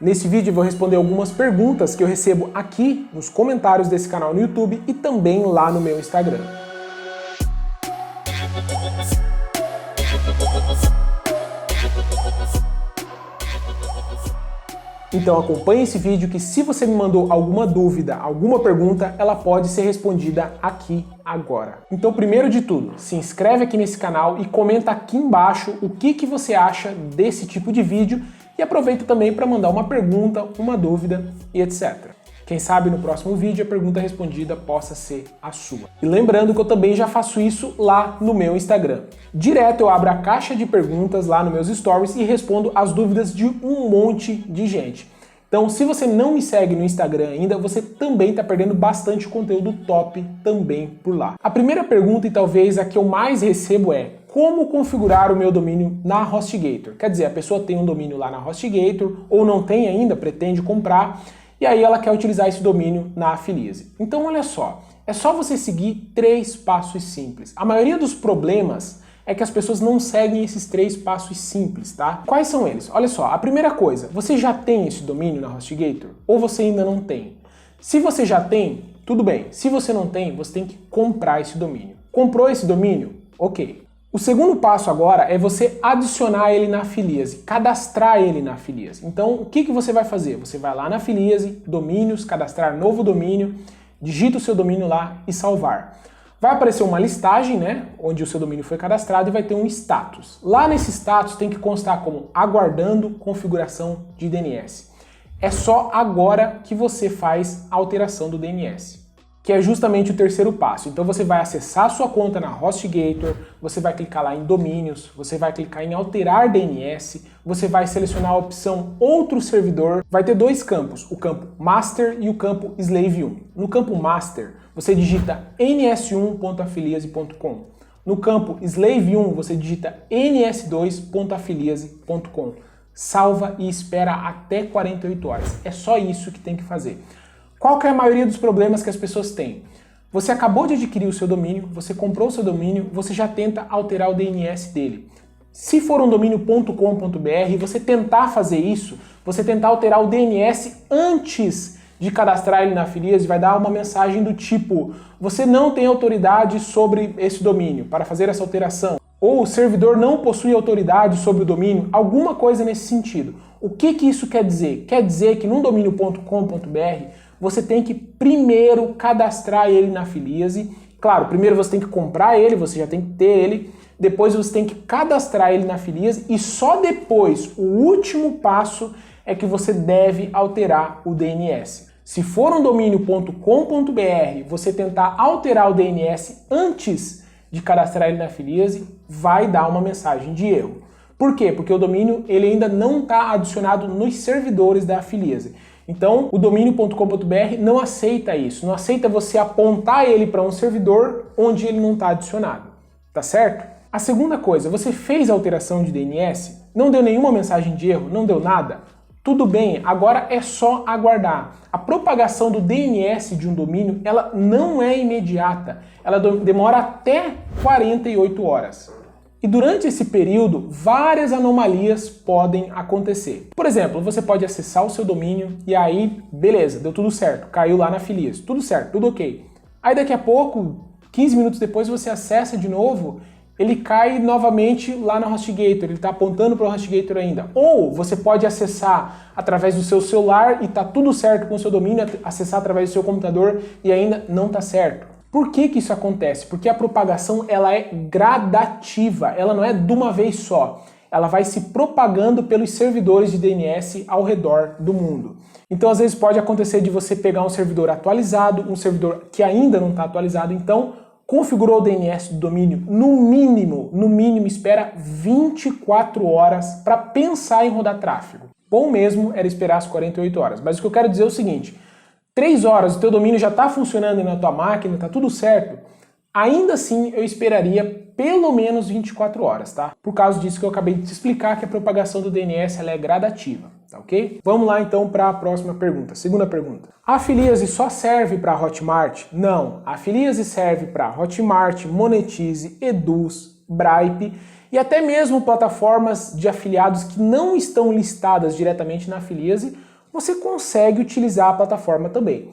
Nesse vídeo eu vou responder algumas perguntas que eu recebo aqui nos comentários desse canal no YouTube e também lá no meu Instagram. Então acompanhe esse vídeo que se você me mandou alguma dúvida, alguma pergunta, ela pode ser respondida aqui agora. Então primeiro de tudo, se inscreve aqui nesse canal e comenta aqui embaixo o que você acha desse tipo de vídeo e aproveita também para mandar uma pergunta, uma dúvida e etc. Quem sabe no próximo vídeo a pergunta respondida possa ser a sua. E lembrando que eu também já faço isso lá no meu Instagram. Direto eu abro a caixa de perguntas lá nos meus stories e respondo as dúvidas de um monte de gente. Então, se você não me segue no Instagram ainda, você também está perdendo bastante conteúdo top também por lá. A primeira pergunta, e talvez a que eu mais recebo, é: como configurar o meu domínio na HostGator? Quer dizer, a pessoa tem um domínio lá na HostGator, ou não tem ainda, pretende comprar, e aí ela quer utilizar esse domínio na Afiliase. Então olha só, é só você seguir 3 passos simples. A maioria dos problemas é que as pessoas não seguem esses 3 passos simples, tá? Quais são eles? Olha só, a primeira coisa, você já tem esse domínio na HostGator ou você ainda não tem? Se você já tem, tudo bem. Se você não tem, você tem que comprar esse domínio. Comprou esse domínio? Ok. O segundo passo agora é você adicionar ele na Afiliase, cadastrar ele na Afiliase. Então, o que você vai fazer? Você vai lá na Afiliase, domínios, cadastrar novo domínio, digita o seu domínio lá e salvar. Vai aparecer uma listagem, né, onde o seu domínio foi cadastrado e vai ter um status. Lá nesse status tem que constar como aguardando configuração de DNS. É só agora que você faz a alteração do DNS. Que é justamente o terceiro passo. Então você vai acessar a sua conta na HostGator, você vai clicar lá em domínios, você vai clicar em alterar DNS, você vai selecionar a opção outro servidor, vai ter 2 campos, o campo master e o campo slave 1. No campo master, você digita ns1.afiliase.com. No campo slave 1, você digita ns2.afiliase.com. Salva e espera até 48 horas. É só isso que tem que fazer. Qual que é a maioria dos problemas que as pessoas têm? Você acabou de adquirir o seu domínio, você comprou o seu domínio, você já tenta alterar o DNS dele. Se for um domínio.com.br, você tentar fazer isso, você tentar alterar o DNS antes de cadastrar ele na Afiliase, vai dar uma mensagem do tipo: você não tem autoridade sobre esse domínio para fazer essa alteração. Ou o servidor não possui autoridade sobre o domínio, alguma coisa nesse sentido. O que isso quer dizer? Quer dizer que num domínio.com.br você tem que primeiro cadastrar ele na Afiliase. Claro, primeiro você tem que comprar ele, você já tem que ter ele. Depois você tem que cadastrar ele na Afiliase e só depois, o último passo, é que você deve alterar o DNS. Se for um domínio.com.br, você tentar alterar o DNS antes de cadastrar ele na Afiliase, vai dar uma mensagem de erro. Por quê? Porque o domínio ele ainda não está adicionado nos servidores da Afiliase. Então, o domínio.com.br não aceita isso, não aceita você apontar ele para um servidor onde ele não está adicionado, tá certo? A segunda coisa, você fez a alteração de DNS, não deu nenhuma mensagem de erro, não deu nada? Tudo bem, agora é só aguardar. A propagação do DNS de um domínio, ela não é imediata, ela demora até 48 horas. E durante esse período, várias anomalias podem acontecer. Por exemplo, você pode acessar o seu domínio e aí, beleza, deu tudo certo, caiu lá na Afiliase, tudo certo, tudo ok. Aí daqui a pouco, 15 minutos depois, você acessa de novo, ele cai novamente lá na HostGator, ele está apontando para o HostGator ainda. Ou você pode acessar através do seu celular e está tudo certo com o seu domínio, acessar através do seu computador e ainda não está certo. Por que isso acontece? Porque a propagação ela é gradativa, ela não é de uma vez só. Ela vai se propagando pelos servidores de DNS ao redor do mundo. Então, às vezes pode acontecer de você pegar um servidor atualizado, um servidor que ainda não está atualizado, então configurou o DNS do domínio, no mínimo espera 24 horas para pensar em rodar tráfego. Bom mesmo era esperar as 48 horas, mas o que eu quero dizer é o seguinte: 3 horas o teu domínio já está funcionando na tua máquina, está tudo certo, ainda assim eu esperaria pelo menos 24 horas, tá? Por causa disso que eu acabei de te explicar, que a propagação do DNS ela é gradativa, tá ok? Vamos lá então para a próxima pergunta, segunda pergunta. A Afiliase só serve para Hotmart? Não, a Afiliase serve para Hotmart, Monetize, Eduz, Bripe e até mesmo plataformas de afiliados que não estão listadas diretamente na Afiliase, você consegue utilizar a plataforma também.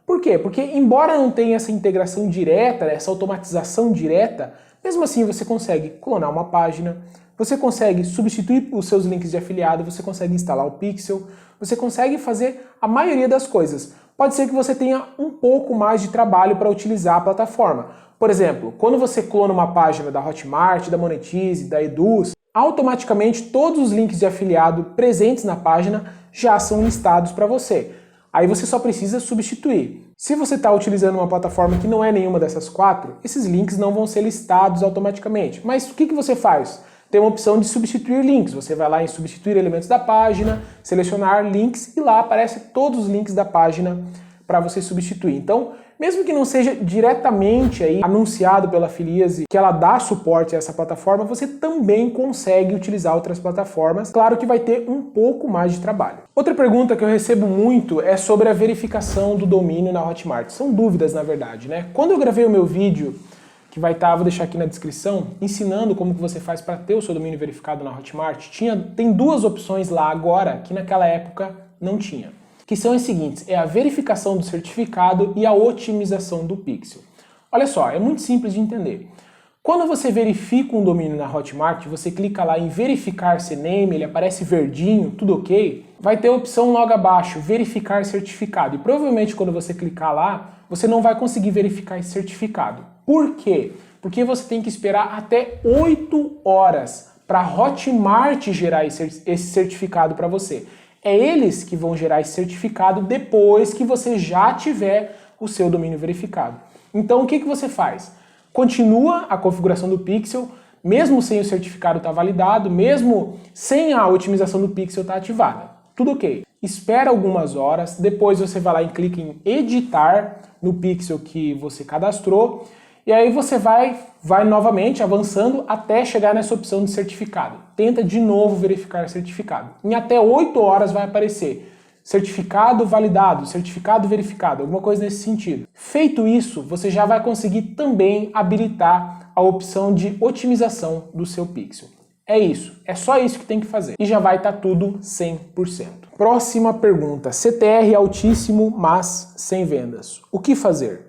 Por quê? Porque embora não tenha essa integração direta, essa automatização direta, mesmo assim você consegue clonar uma página, você consegue substituir os seus links de afiliado, você consegue instalar o Pixel, você consegue fazer a maioria das coisas. Pode ser que você tenha um pouco mais de trabalho para utilizar a plataforma. Por exemplo, quando você clona uma página da Hotmart, da Monetize, da Eduz, automaticamente todos os links de afiliado presentes na página já são listados para você. Aí você só precisa substituir. Se você está utilizando uma plataforma que não é nenhuma dessas quatro, esses links não vão ser listados automaticamente. Mas o que você faz? Tem uma opção de substituir links. Você vai lá em substituir elementos da página, selecionar links e lá aparecem todos os links da página para você substituir. Então, mesmo que não seja diretamente aí anunciado pela Afiliase que ela dá suporte a essa plataforma, você também consegue utilizar outras plataformas. Claro que vai ter um pouco mais de trabalho. Outra pergunta que eu recebo muito é sobre a verificação do domínio na Hotmart. São dúvidas, na verdade, né? Quando eu gravei o meu vídeo, que vai estar, vou deixar aqui na descrição, ensinando como que você faz para ter o seu domínio verificado na Hotmart, tem duas opções lá agora que naquela época não tinha. Que são as seguintes, é a verificação do certificado e a otimização do pixel. Olha só, é muito simples de entender. Quando você verifica um domínio na Hotmart, você clica lá em verificar CNAME, ele aparece verdinho, tudo ok, vai ter a opção logo abaixo, verificar certificado. E provavelmente quando você clicar lá, você não vai conseguir verificar esse certificado. Por quê? Porque você tem que esperar até 8 horas para a Hotmart gerar esse certificado para você. É eles que vão gerar esse certificado depois que você já tiver o seu domínio verificado. Então o que você faz? Continua a configuração do Pixel, mesmo sem o certificado estar validado, mesmo sem a otimização do Pixel estar ativada. Tudo ok. Espera algumas horas, depois você vai lá e clica em editar no Pixel que você cadastrou, e aí você vai novamente avançando até chegar nessa opção de certificado. Tenta de novo verificar certificado. Em até 8 horas vai aparecer certificado validado, certificado verificado, alguma coisa nesse sentido. Feito isso, você já vai conseguir também habilitar a opção de otimização do seu Pixel. É isso, é só isso que tem que fazer. E já vai estar tudo 100%. Próxima pergunta. CTR altíssimo, mas sem vendas. O que fazer?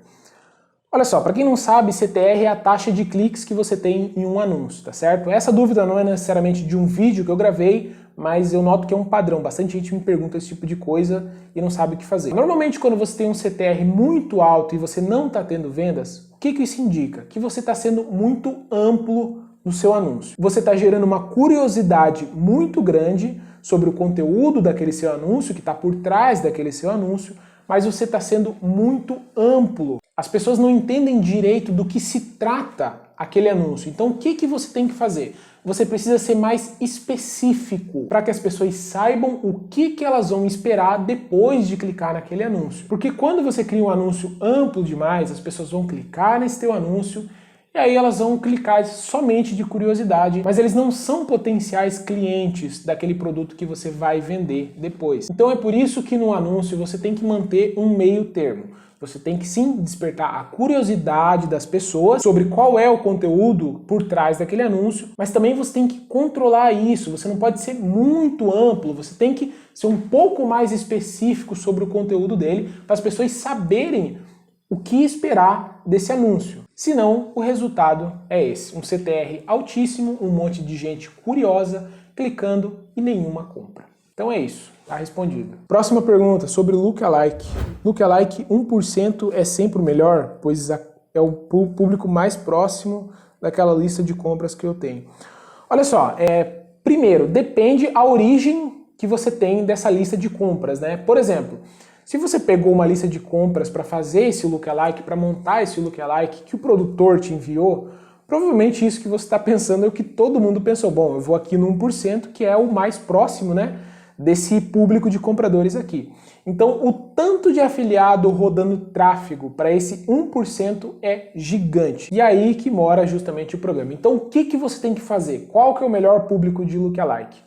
Olha só, para quem não sabe, CTR é a taxa de cliques que você tem em um anúncio, tá certo? Essa dúvida não é necessariamente de um vídeo que eu gravei, mas eu noto que é um padrão. Bastante gente me pergunta esse tipo de coisa e não sabe o que fazer. Normalmente, quando você tem um CTR muito alto e você não está tendo vendas, o que isso indica? Que você está sendo muito amplo no seu anúncio. Você está gerando uma curiosidade muito grande sobre o conteúdo daquele seu anúncio, que está por trás daquele seu anúncio, mas você está sendo muito amplo. As pessoas não entendem direito do que se trata aquele anúncio. Então o que você tem que fazer? Você precisa ser mais específico para que as pessoas saibam o que elas vão esperar depois de clicar naquele anúncio. Porque quando você cria um anúncio amplo demais, as pessoas vão clicar nesse teu anúncio e aí elas vão clicar somente de curiosidade, mas eles não são potenciais clientes daquele produto que você vai vender depois. Então é por isso que no anúncio você tem que manter um meio termo. Você tem que sim despertar a curiosidade das pessoas sobre qual é o conteúdo por trás daquele anúncio, mas também você tem que controlar isso, você não pode ser muito amplo, você tem que ser um pouco mais específico sobre o conteúdo dele, para as pessoas saberem o que esperar desse anúncio. Senão, o resultado é esse, um CTR altíssimo, um monte de gente curiosa, clicando e nenhuma compra. Então é isso. Tá respondido. Próxima pergunta sobre lookalike. Lookalike 1% é sempre o melhor, pois é o público mais próximo daquela lista de compras que eu tenho. Olha só, primeiro, depende a origem que você tem dessa lista de compras, né? Por exemplo, se você pegou uma lista de compras para fazer esse lookalike, para montar esse lookalike que o produtor te enviou, provavelmente isso que você está pensando é o que todo mundo pensou. Bom, eu vou aqui no 1%, que é o mais próximo, né, desse público de compradores aqui. Então, o tanto de afiliado rodando tráfego para esse 1% é gigante. E aí que mora justamente o problema. Então, o que você tem que fazer? Qual que é o melhor público de lookalike?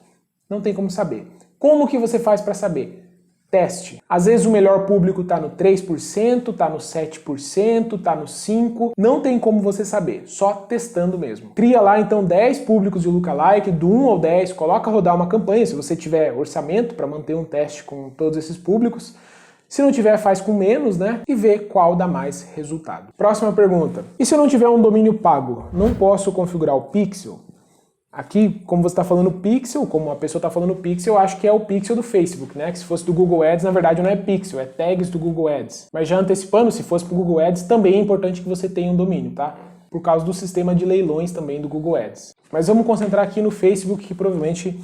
Não tem como saber. Como que você faz para saber? teste. Às vezes o melhor público está no 3%, está no 7%, está no 5%, não tem como você saber, só testando mesmo. Cria lá então 10 públicos de lookalike, do 1 ao 10, coloca a rodar uma campanha, se você tiver orçamento para manter um teste com todos esses públicos. Se não tiver, faz com menos, né? E vê qual dá mais resultado. Próxima pergunta. E se eu não tiver um domínio pago, não posso configurar o pixel? Aqui, como você está falando pixel, como a pessoa está falando pixel, eu acho que é o pixel do Facebook, né? Que se fosse do Google Ads, na verdade não é pixel, é tags do Google Ads. Mas já antecipando, se fosse para o Google Ads, também é importante que você tenha um domínio, tá? Por causa do sistema de leilões também do Google Ads. Mas vamos concentrar aqui no Facebook, que provavelmente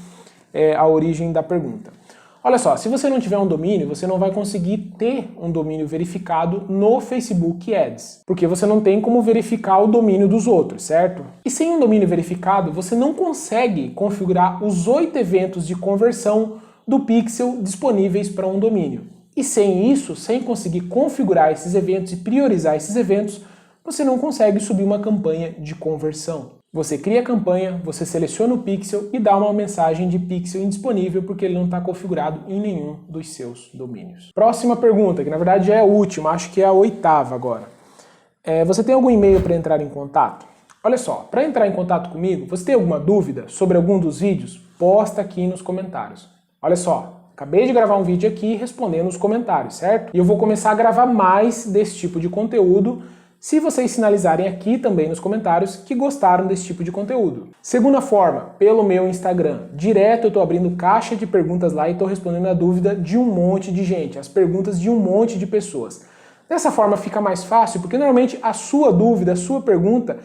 é a origem da pergunta. Olha só, se você não tiver um domínio, você não vai conseguir ter um domínio verificado no Facebook Ads, porque você não tem como verificar o domínio dos outros, certo? E sem um domínio verificado, você não consegue configurar os 8 eventos de conversão do pixel disponíveis para um domínio. E sem isso, sem conseguir configurar esses eventos e priorizar esses eventos, você não consegue subir uma campanha de conversão. Você cria a campanha, você seleciona o pixel e dá uma mensagem de pixel indisponível porque ele não está configurado em nenhum dos seus domínios. Próxima pergunta, que na verdade já é a última, acho que é a 8ª agora. Você tem algum e-mail para entrar em contato? Olha só, para entrar em contato comigo, você tem alguma dúvida sobre algum dos vídeos? Posta aqui nos comentários. Olha só, acabei de gravar um vídeo aqui respondendo os comentários, certo? E eu vou começar a gravar mais desse tipo de conteúdo se vocês sinalizarem aqui também nos comentários que gostaram desse tipo de conteúdo. Segunda forma, pelo meu Instagram. Direto eu estou abrindo caixa de perguntas lá e estou respondendo a dúvida de um monte de gente, as perguntas de um monte de pessoas. Dessa forma fica mais fácil, porque normalmente a sua dúvida, a sua pergunta,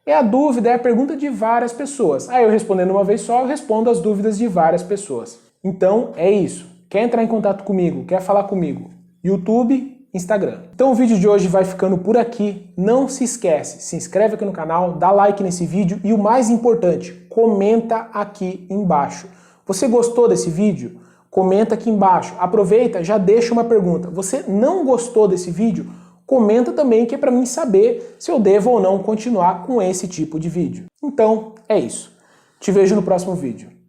é a pergunta de várias pessoas. Aí eu respondendo uma vez só, eu respondo as dúvidas de várias pessoas. Então é isso. Quer entrar em contato comigo? Quer falar comigo? YouTube, Instagram. Então o vídeo de hoje vai ficando por aqui. Não se esquece, se inscreve aqui no canal, dá like nesse vídeo e o mais importante, comenta aqui embaixo. Você gostou desse vídeo? Comenta aqui embaixo. Aproveita, já deixa uma pergunta. Você não gostou desse vídeo? Comenta também, que é para mim saber se eu devo ou não continuar com esse tipo de vídeo. Então é isso. Te vejo no próximo vídeo.